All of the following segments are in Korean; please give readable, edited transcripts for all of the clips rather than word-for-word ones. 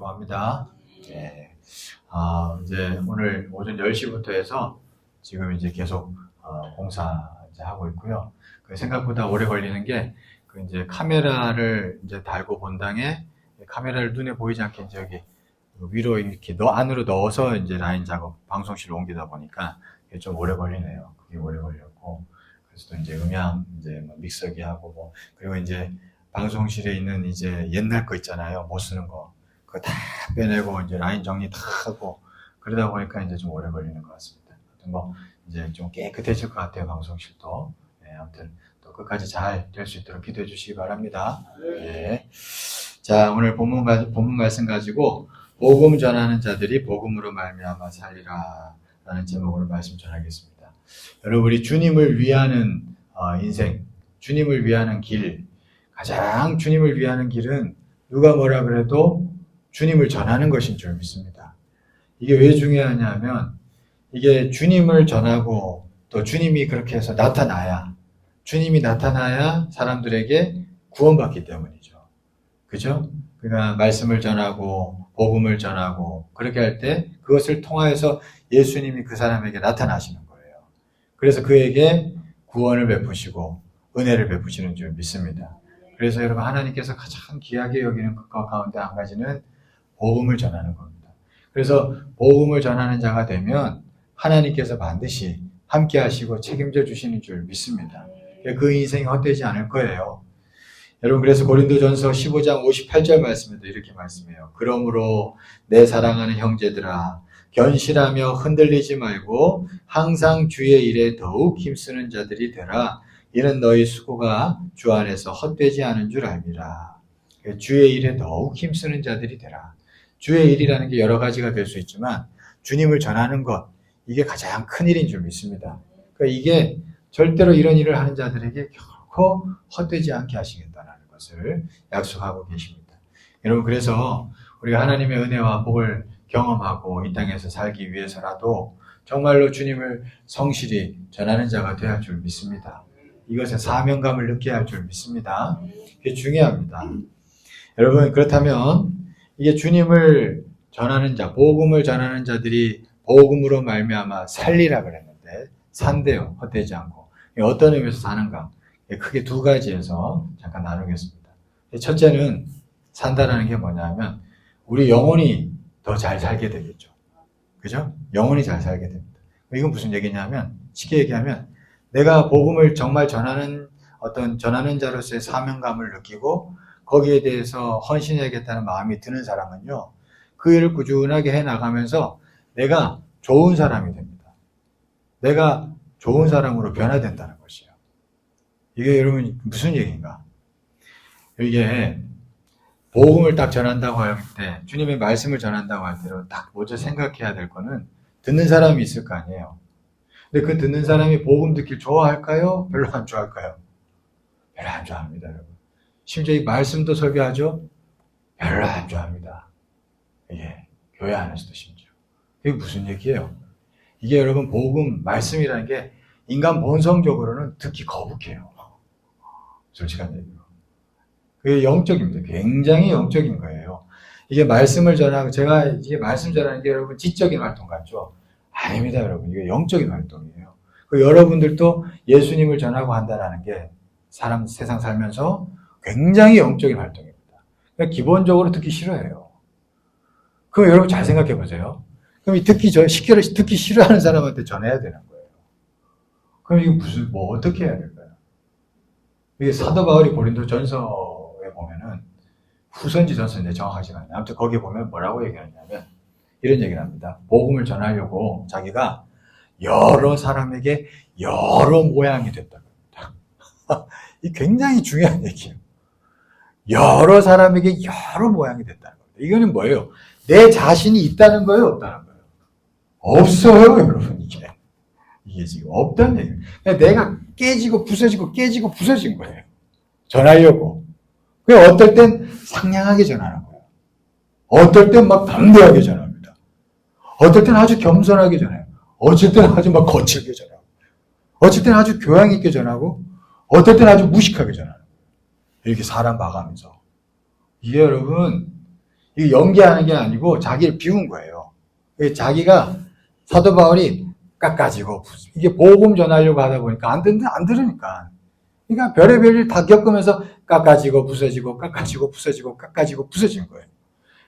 하시라고 합니다. 예. 이제 오늘 오전 10시부터 해서 지금 이제 계속 공사 이제 하고 있고요. 생각보다 오래 걸리는 게 이제 카메라를 이제 달고 본 당에 카메라를 눈에 보이지 않게 이제 여기 위로 이렇게 안으로 넣어서 이제 라인 작업 방송실로 옮기다 보니까 이게 좀 오래 걸리네요. 그게 오래 걸렸고, 그래서 또 이제 음향 이제 뭐 믹서기 하고 뭐, 그리고 이제 방송실에 있는 이제 옛날 거 있잖아요. 못 쓰는 거. 그거 다 빼내고 이제 라인 정리 다 하고 그러다 보니까 이제 좀 오래 걸리는 것 같습니다. 아무튼 뭐 이제 좀 깨끗해질 것 같아요. 방송실도. 네, 아무튼 또 끝까지 잘 될 수 있도록 기도해 주시기 바랍니다. 네. 자, 오늘 본문 말씀 가지고 복음 전하는 자들이 복음으로 말미암아 살리라 라는 제목으로 말씀 전하겠습니다. 여러분, 우리 주님을 위하는 인생, 주님을 위하는 길, 가장 주님을 위하는 길은 누가 뭐라 그래도 주님을 전하는 것인 줄 믿습니다. 이게 왜 중요하냐면 이게 주님을 전하고 또 주님이 그렇게 해서 주님이 나타나야 사람들에게 구원받기 때문이죠. 그죠? 그러니까 말씀을 전하고 복음을 전하고 그렇게 할 때 그것을 통하여서 예수님이 그 사람에게 나타나시는 거예요. 그래서 그에게 구원을 베푸시고 은혜를 베푸시는 줄 믿습니다. 그래서 여러분, 하나님께서 가장 귀하게 여기는 것 가운데 한 가지는 복음을 전하는 겁니다. 그래서 복음을 전하는 자가 되면 하나님께서 반드시 함께 하시고 책임져 주시는 줄 믿습니다. 그 인생이 헛되지 않을 거예요. 여러분, 그래서 고린도전서 15장 58절 말씀에도 이렇게 말씀해요. 그러므로 내 사랑하는 형제들아, 견실하며 흔들리지 말고 항상 주의 일에 더욱 힘쓰는 자들이 되라. 이는 너희 수고가 주 안에서 헛되지 않은 줄 알미라. 주의 일에 더욱 힘쓰는 자들이 되라. 주의 일이라는 게 여러 가지가 될 수 있지만 주님을 전하는 것, 이게 가장 큰 일인 줄 믿습니다. 그러니까 이게 절대로 이런 일을 하는 자들에게 결코 헛되지 않게 하시겠다는 것을 약속하고 계십니다. 여러분, 그래서 우리가 하나님의 은혜와 복을 경험하고 이 땅에서 살기 위해서라도 정말로 주님을 성실히 전하는 자가 되어야 할 줄 믿습니다. 이것에 사명감을 느껴야 할 줄 믿습니다. 그게 중요합니다. 여러분, 그렇다면 이게 주님을 전하는 자, 복음을 전하는 자들이 복음으로 말미암아 살리라 그랬는데 산대요. 헛되지 않고. 어떤 의미에서 사는가? 크게 두 가지에서 잠깐 나누겠습니다. 첫째는 산다라는 게 뭐냐면 우리 영혼이 더 잘 살게 되겠죠. 그죠? 영혼이 잘 살게 됩니다. 이건 무슨 얘기냐면 쉽게 얘기하면 내가 복음을 정말 전하는 자로서의 사명감을 느끼고 거기에 대해서 헌신해야겠다는 마음이 드는 사람은요, 그 일을 꾸준하게 해나가면서 내가 좋은 사람이 됩니다. 내가 좋은 사람으로 변화된다는 것이에요. 이게 여러분 무슨 얘기인가? 이게 복음을 딱 전한다고 할 때, 주님의 말씀을 전한다고 할 때로 딱 먼저 생각해야 될 거는 듣는 사람이 있을 거 아니에요. 근데 그 듣는 사람이 복음 듣길 좋아할까요? 별로 안 좋아할까요? 별로 안 좋아합니다, 여러분. 심지어 이 말씀도 설교하죠? 별로 안 좋아합니다. 이게 교회 안에서도 심지어. 이게 무슨 얘기예요? 이게 여러분 복음, 말씀이라는 게 인간 본성적으로는 듣기 거북해요. 솔직한 얘기로. 그게 영적입니다. 굉장히 영적인 거예요. 이게 말씀을 전하고, 이게 말씀 전하는 게 여러분 지적인 활동 같죠? 아닙니다, 여러분. 이게 영적인 활동이에요. 여러분들도 예수님을 전하고 한다는 게 세상 살면서 굉장히 영적인 활동입니다. 그러니까 기본적으로 듣기 싫어해요. 그럼 여러분 잘 생각해 보세요. 그럼 듣기 싫어하는 사람한테 전해야 되는 거예요. 그럼 이게 어떻게 해야 될까요? 이게 사도 바울이 고린도 전서에 보면은 후선지 전서인데 정확하지가 않아요. 아무튼 거기에 보면 뭐라고 얘기하냐면 이런 얘기를 합니다. 복음을 전하려고 자기가 여러 사람에게 여러 모양이 됐다고 합니다. 이 굉장히 중요한 얘기예요. 여러 사람에게 여러 모양이 됐다는 겁니다. 이거는 뭐예요? 내 자신이 있다는 거예요? 없다는 거예요? 없어요, 여러분, 이게 지금 없다는 얘기예요. 내가 깨지고 부서진 거예요. 전하려고. 어떨 땐 상냥하게 전하는 거예요. 어떨 땐 막 담대하게 전합니다. 어떨 땐 아주 겸손하게 전해요. 어쩔 땐 아주 막 거칠게 전하고, 어쩔 땐 아주 교양 있게 전하고, 어떨 땐 아주 무식하게 전하는 거예요. 이렇게 사람 봐가면서. 이게 여러분, 이게 연기하는 게 아니고 자기를 비운 거예요. 자기가 사도 바울이 깎아지고 이게 복음 전하려고 하다 보니까 안 들으니까. 그러니까 별의별 일 다 겪으면서 깎아지고 부서지고 깎아지고 부서지고 깎아지고 부서진 거예요.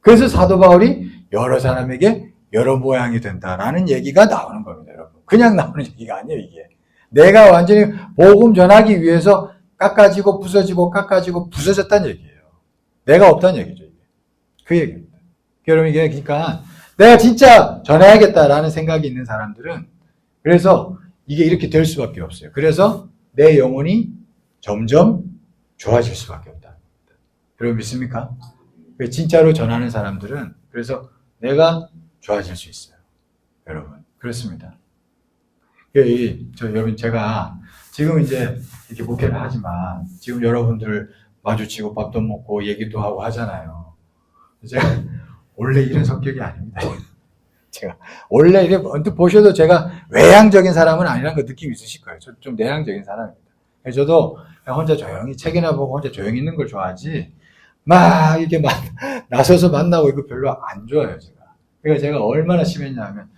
그래서 사도 바울이 여러 사람에게 여러 모양이 된다라는 얘기가 나오는 겁니다, 여러분. 그냥 나오는 얘기가 아니에요, 이게. 내가 완전히 복음 전하기 위해서 깎아지고 부서지고 깎아지고 부서졌다는 얘기예요. 내가 없다는 얘기죠, 이게. 그 얘기입니다. 여러분, 이게 그러니까 내가 진짜 전해야겠다라는 생각이 있는 사람들은 그래서 이게 이렇게 될 수밖에 없어요. 그래서 내 영혼이 점점 좋아질 수밖에 없다. 여러분 믿습니까? 진짜로 전하는 사람들은 그래서 내가 좋아질 수 있어요. 여러분 그렇습니다. 여러분 제가 지금 이제 이렇게 목회를 하지만 지금 여러분들 마주치고 밥도 먹고 얘기도 하고 하잖아요. 제가 원래 이런 성격이 아닙니다. 제가 원래 이렇게 언뜻 보셔도 제가 외향적인 사람은 아니라는 그 느낌이 있으실 거예요. 저 좀 내향적인 사람입니다. 저도 혼자 조용히 책이나 보고 혼자 조용히 있는 걸 좋아하지 막 이렇게 막 나서서 만나고 이거 별로 안 좋아해요, 제가. 그러니까 제가 얼마나 심했냐면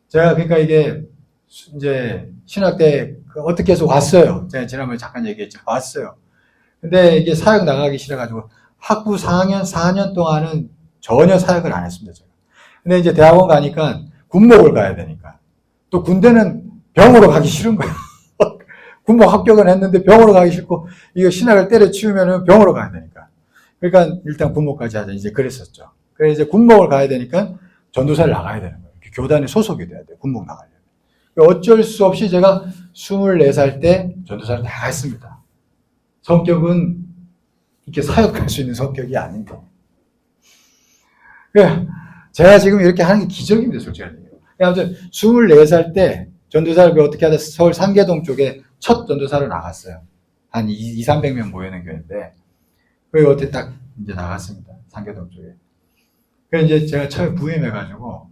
제가 그러니까 이게 이제 신학 때 어떻게 해서 왔어요. 제가 지난번에 잠깐 얘기했죠. 왔어요. 근데 이게 사역 나가기 싫어가지고 학부 4년 동안은 전혀 사역을 안 했습니다, 제가. 근데 이제 대학원 가니까 군목을 가야 되니까 또 군대는 병으로 가기 싫은 거예요. 군목 합격은 했는데 병으로 가기 싫고 이거 신학을 때려치우면 병으로 가야 되니까. 그러니까 일단 군목까지 하자 이제 그랬었죠. 그래서 이제 군목을 가야 되니까 전도사를 나가야 되는 거예요. 교단에 소속이 돼야 돼요. 군목 나가려면. 어쩔 수 없이 제가 24살 때 전도사를 나갔습니다. 성격은 이렇게 사역할 수 있는 성격이 아닌데. 제가 지금 이렇게 하는 게 기적입니다, 솔직히. 아무튼 24살 때 전도사를 어떻게 하다 서울 상계동 쪽에 첫 전도사로 나갔어요. 한 200~300명 모이는 교회인데, 그리고 어떻게 딱 이제 나갔습니다. 상계동 쪽에. 그래서 이제 제가 처음에 부임해가지고,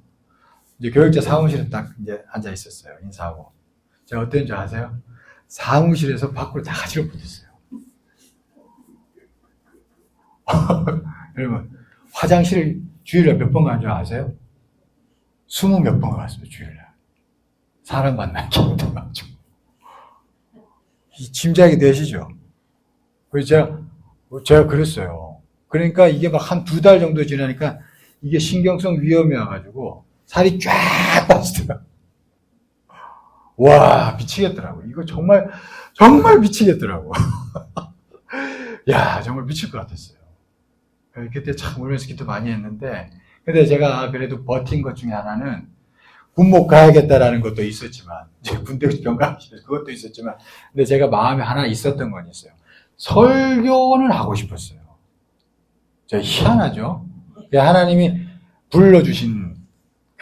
이제 교육자 사무실에 딱 이제 앉아 있었어요. 인사하고. 제가 어땠는 줄 아세요? 사무실에서 밖으로 나가지를 못했어요. 여러분, 화장실 주일날 몇 번 가는 줄 아세요? 20몇 번 갔어요, 주일날. 사람 만나기 힘들어가지고. 짐작이 되시죠? 그래서 제가 그랬어요. 그러니까 이게 막 한 2달 정도 지나니까 이게 신경성 위염이 와가지고 살이 쫙 빠지더라고요. 와, 미치겠더라고요. 이거 정말 미치겠더라고요. 야, 정말 미칠 것 같았어요. 그때 참 울면서 기도 많이 했는데, 근데 제가 그래도 버틴 것 중에 하나는 군목 가야겠다라는 것도 있었지만, 군대 병가시 그것도 있었지만, 근데 제가 마음에 하나 있었던 건 있어요. 설교는 하고 싶었어요. 제가 희한하죠? 하나님이 불러주신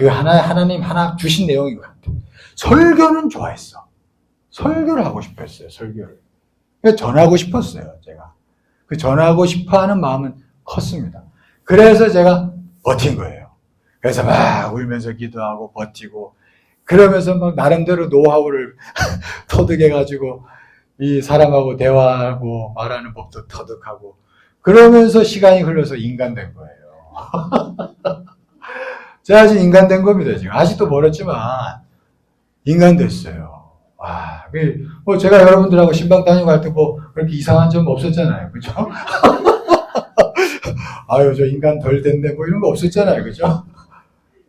하나님 하나 주신 내용인 것 같아요. 설교는 좋아했어. 설교를 하고 싶었어요, 설교를. 전하고 싶었어요, 제가. 그 전하고 싶어 하는 마음은 컸습니다. 그래서 제가 버틴 거예요. 그래서 막 울면서 기도하고 버티고, 그러면서 막 나름대로 노하우를 터득해가지고, 이 사람하고 대화하고 말하는 법도 터득하고, 그러면서 시간이 흘러서 인간 된 거예요. 제가 아직 인간 된 겁니다, 지금. 아직도 멀었지만, 인간 됐어요. 와, 제가 여러분들하고 신방 다니고 할 때 그렇게 이상한 점 없었잖아요. 그죠? 아유, 저 인간 덜 됐네, 이런 거 없었잖아요. 그죠?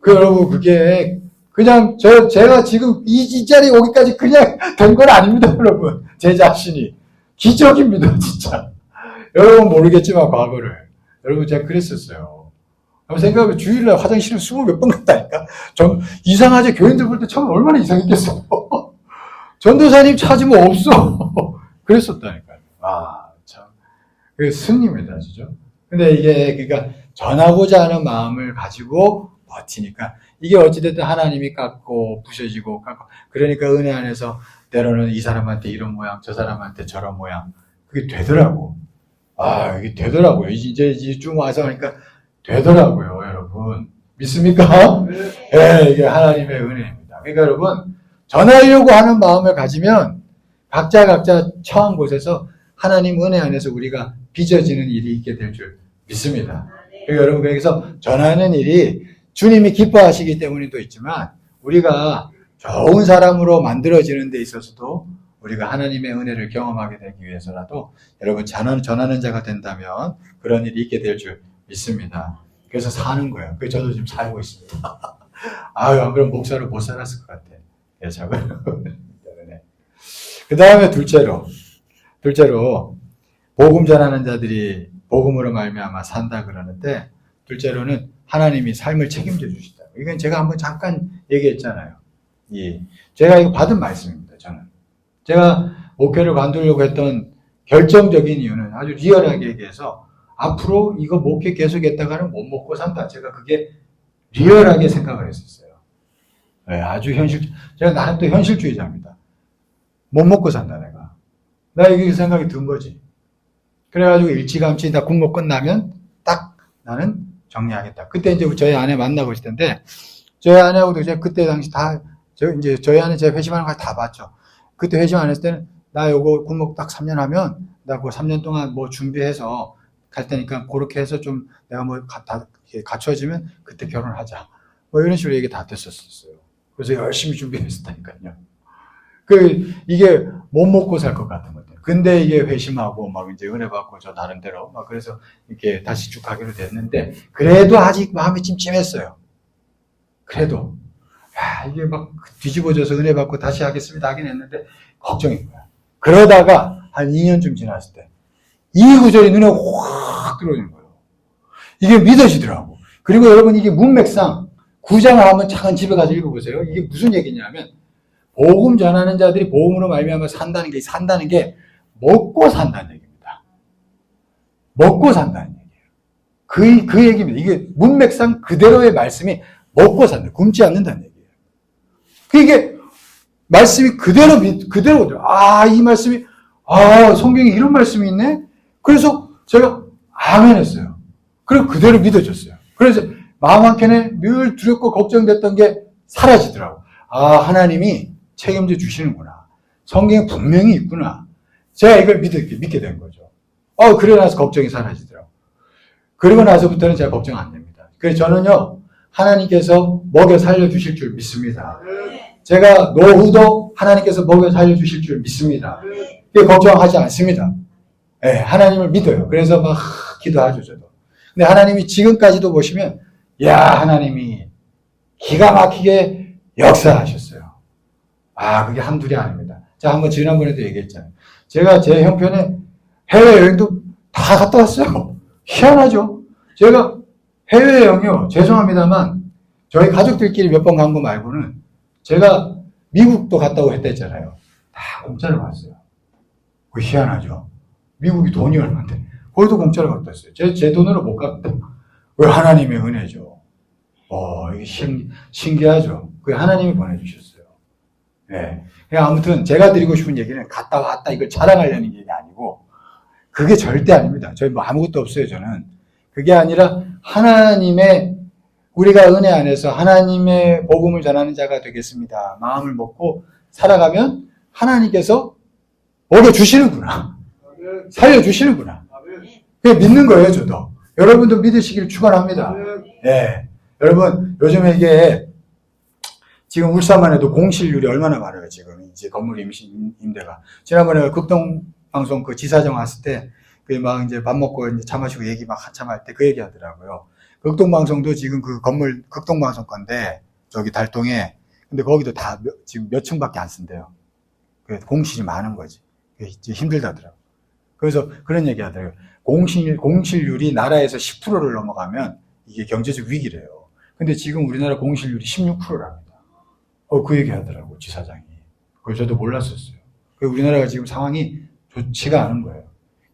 여러분, 그게, 그냥, 제가 지금 이 자리에 오기까지 그냥 된 건 아닙니다, 여러분. 제 자신이. 기적입니다, 진짜. 여러분 모르겠지만, 과거를. 여러분, 제가 그랬었어요. 생각해보면 주일날 화장실을 20몇 번 갔다니까? 이상하지? 교인들 볼 때 처음에 얼마나 이상했겠어. 전도사님 찾으면 없어. 그랬었다니까요. 아, 참. 그게 승리입니다, 진짜. 근데 이게, 그러니까, 전하고자 하는 마음을 가지고 버티니까, 이게 어찌됐든 하나님이 깎고, 부셔지고, 깎고, 그러니까 은혜 안에서 때로는 이 사람한테 이런 모양, 저 사람한테 저런 모양, 그게 되더라고. 아, 이게 되더라고요. 이제 쭉 와서 하니까 되더라고요, 여러분. 믿습니까? 네, 이게 하나님의 은혜입니다. 그러니까 여러분, 전하려고 하는 마음을 가지면 각자 처한 곳에서 하나님 은혜 안에서 우리가 빚어지는 일이 있게 될 줄 믿습니다. 그리고 여러분, 여기서 전하는 일이 주님이 기뻐하시기 때문에도 있지만 우리가 좋은 사람으로 만들어지는 데 있어서도 우리가 하나님의 은혜를 경험하게 되기 위해서라도 여러분 전하는 자가 된다면 그런 일이 있게 될 줄 믿습니다. 그래서 사는 거예요. 그래서 저도 지금 살고 있습니다. 아유, 안 그럼 목사로 못 살았을 것 같아. 예, 자고. 그 다음에 둘째로 복음 전하는 자들이 복음으로 말미암아 산다 그러는데, 둘째로는 하나님이 삶을 책임져 주시다. 이건 제가 한번 잠깐 얘기했잖아요. 제가 이거 받은 말씀입니다. 저는 제가 목회를 관두려고 했던 결정적인 이유는 아주 리얼하게 얘기해서 앞으로 이거 목회 계속했다가는 못 먹고 산다. 제가 그게 리얼하게 생각을 했었어요. 네, 아주 제가 나름 또 현실주의자입니다. 못 먹고 산다, 내가. 나 이게 생각이 든 거지. 그래가지고 일찌감치 다 군목 끝나면 딱 나는 정리하겠다. 그때 이제 저희 아내 만나고 있을 텐데, 저희 아내하고도 제가 그때 당시 저희 아내 제가 회심하는 거 다 봤죠. 그때 회심 안 했을 때는 나 요거 군목 딱 3년 하면 나 그 3년 동안 뭐 준비해서 갈 테니까 그렇게 해서 좀 내가 뭐 다 갖춰지면 그때 결혼하자. 뭐 이런 식으로 얘기 다 됐었어요. 그래서 열심히 준비했었다니까요. 이게 못 먹고 살 것 같은 거죠. 근데 이게 회심하고 막 이제 은혜 받고 저 나름대로 막 그래서 이렇게 다시 쭉 가기로 됐는데, 그래도 아직 마음이 찜찜했어요. 그래도 이게 막 뒤집어져서 은혜 받고 다시 하겠습니다 하긴 했는데 걱정인 거야. 그러다가 한 2년쯤 지났을 때 이 구절이 눈에 확 들어오는 거예요. 이게 믿어지더라고. 그리고 여러분, 이게 문맥상 9장을 한번 잠깐 집에 가서 읽어보세요. 이게 무슨 얘기냐면, 복음 전하는 자들이 복음으로 말미암아 산다는 게 먹고 산다는 얘기입니다. 먹고 산다는 얘기예요. 그 얘기입니다. 이게 문맥상 그대로의 말씀이 먹고 산다. 굶지 않는다는 얘기예요. 이게 말씀이 그대로, 이 말씀이, 성경에 이런 말씀이 있네? 그래서 제가 아멘 했어요. 그리고 그대로 믿어졌어요. 그래서 마음 한켠에 늘 두렵고 걱정됐던 게 사라지더라고요. 하나님이 책임져 주시는구나. 성경에 분명히 있구나. 제가 이걸 믿게 된 거죠. 그래 나서 걱정이 사라지더라고요. 그리고 나서부터는 제가 걱정 안 됩니다. 그래서 저는요, 하나님께서 먹여 살려주실 줄 믿습니다. 제가 노후도 하나님께서 먹여 살려주실 줄 믿습니다. 걱정하지 않습니다. 네, 하나님을 믿어요. 그래서 막 기도하죠, 저도. 근데 하나님이 지금까지도 보시면, 하나님이 기가 막히게 역사하셨어요. 그게 한둘이 아닙니다. 자, 한번 지난번에도 얘기했잖아요. 제가 제 형편에 해외여행도 다 갔다 왔어요. 희한하죠? 제가 해외여행이요, 죄송합니다만, 저희 가족들끼리 몇 번 간 거 말고는 제가 미국도 갔다 오고 했댔잖아요. 다 공짜로 갔어요. 그거 희한하죠? 미국이 돈이 얼마인데 거기도 공짜로 갔다 왔어요. 제 돈으로 못 갔다. 왜? 하나님의 은혜죠. 이게 신기하죠? 그게 하나님이 보내주셨어요. 네. 아무튼 제가 드리고 싶은 얘기는 갔다 왔다 이걸 자랑하려는 얘기 아니고, 그게 절대 아닙니다. 저희 뭐 아무것도 없어요, 저는. 그게 아니라 하나님의, 우리가 은혜 안에서 하나님의 복음을 전하는 자가 되겠습니다. 마음을 먹고 살아가면 하나님께서 먹여주시는구나. 살려주시는구나. 그게 믿는 거예요, 저도. 여러분도 믿으시길 축원합니다. 네. 여러분, 요즘에 이게 지금 울산만 해도 공실률이 얼마나 많아요, 지금. 이제 건물 임대가. 지난번에 극동방송 그 지사장 왔을 때, 막 이제 밥 먹고 이제 차 마시고 얘기 막 한참 할 때 그 얘기 하더라고요. 극동방송도 지금 그 건물 극동방송 건데, 저기 달동에. 근데 거기도 다 지금 몇 층밖에 안 쓴대요. 공실이 많은 거지. 이제 힘들다더라고요. 그래서 그런 얘기 하더라고요. 공실률이 나라에서 10%를 넘어가면 이게 경제적 위기래요. 근데 지금 우리나라 공실률이 16%랍니다. 그 얘기 하더라고요, 지사장이. 그걸 저도 몰랐었어요. 우리나라가 지금 상황이 좋지가 않은 거예요.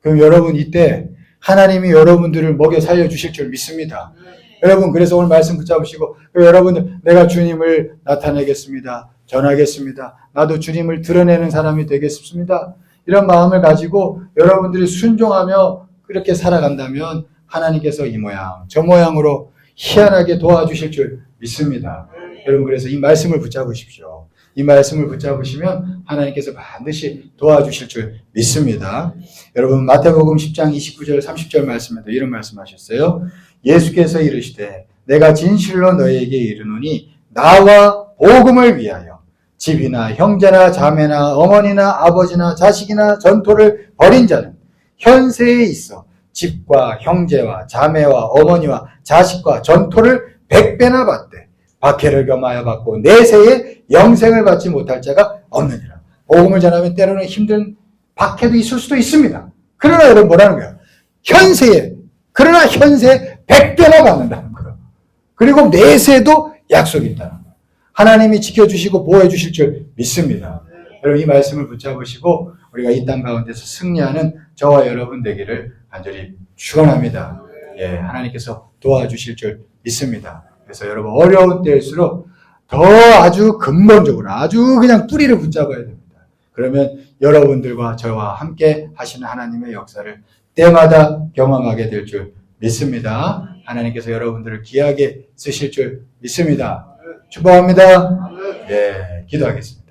그럼 여러분, 이때 하나님이 여러분들을 먹여 살려주실 줄 믿습니다. 여러분, 그래서 오늘 말씀 붙잡으시고, 여러분들, 내가 주님을 나타내겠습니다. 전하겠습니다. 나도 주님을 드러내는 사람이 되겠습니다. 이런 마음을 가지고 여러분들이 순종하며 그렇게 살아간다면 하나님께서 이 모양, 저 모양으로 희한하게 도와주실 줄 믿습니다. 여러분, 그래서 이 말씀을 붙잡으십시오. 이 말씀을 붙잡으시면 하나님께서 반드시 도와주실 줄 믿습니다. 여러분, 마태복음 10장 29절 30절 말씀에도 이런 말씀하셨어요. 예수께서 이르시되 내가 진실로 너희에게 이르노니 나와 복음을 위하여 집이나 형제나 자매나 어머니나 아버지나 자식이나 전토를 벌인 자는 현세에 있어 집과 형제와 자매와 어머니와 자식과 전토를 100배나 받되 박해를 겸하여 받고 내세에 영생을 받지 못할 자가 없느니라. 복음을 전하면 때로는 힘든 박해도 있을 수도 있습니다. 그러나 여러분 뭐라는 거예요? 그러나 현세에 100배나 받는다는 거예요. 그리고 내세도 약속이 있다는 거예요. 하나님이 지켜주시고 보호해 주실 줄 믿습니다. 여러분 이 말씀을 붙잡으시고 우리가 이 땅 가운데서 승리하는 저와 여러분 되기를 간절히 축원합니다. 예, 하나님께서 도와주실 줄 믿습니다. 그래서 여러분 어려운 때일수록 더 아주 근본적으로 아주 그냥 뿌리를 붙잡아야 됩니다. 그러면 여러분들과 저와 함께 하시는 하나님의 역사를 때마다 경험하게 될 줄 믿습니다. 하나님께서 여러분들을 귀하게 쓰실 줄 믿습니다. 축복합니다. 예, 기도하겠습니다.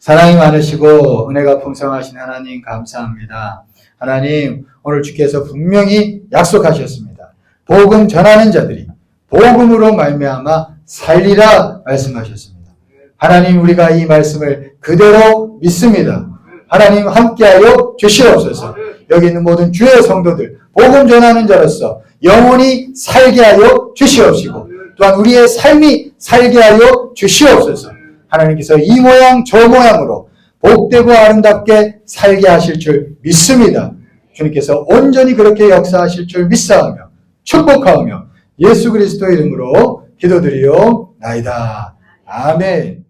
사랑이 많으시고 은혜가 풍성하신 하나님 감사합니다. 하나님 오늘 주께서 분명히 약속하셨습니다. 복음 전하는 자들이 복음으로 말미암아 살리라 말씀하셨습니다. 하나님 우리가 이 말씀을 그대로 믿습니다. 하나님 함께하여 주시옵소서. 여기 있는 모든 주의 성도들 복음 전하는 자로서 영원히 살게 하여 주시옵시고 또한 우리의 삶이 살게 하여 주시옵소서. 하나님께서 이 모양 저 모양으로 복되고 아름답게 살게 하실 줄 믿습니다. 주님께서 온전히 그렇게 역사하실 줄 믿사오며 축복하오며 예수 그리스도의 이름으로 기도드리옵나이다. 아멘.